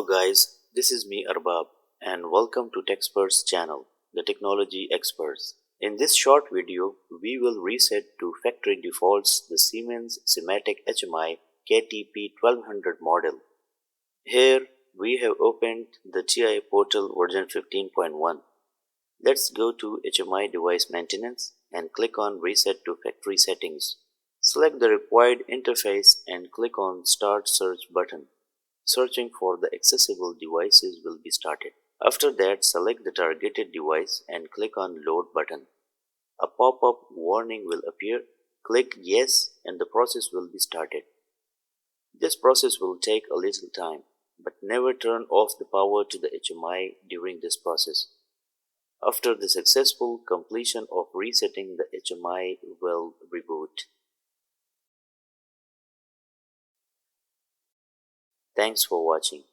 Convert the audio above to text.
guys, this is me Arbab and welcome to TeXperts channel, the technology experts. In this short video, we will reset to factory defaults the Siemens SIMATIC HMI KTP1200 model. Here we have opened the TI portal version 15.1. Let's go to HMI device maintenance and click on reset to factory settings. Select the required interface and click on start search button. Searching for the accessible devices will be started. After that, select the targeted device and click on load button. A pop-up warning will appear. Click yes and the process will be started. This process will take a little time, but never turn off the power to the HMI during this process. After the successful completion of resetting, the HMI will reboot. Thanks for watching.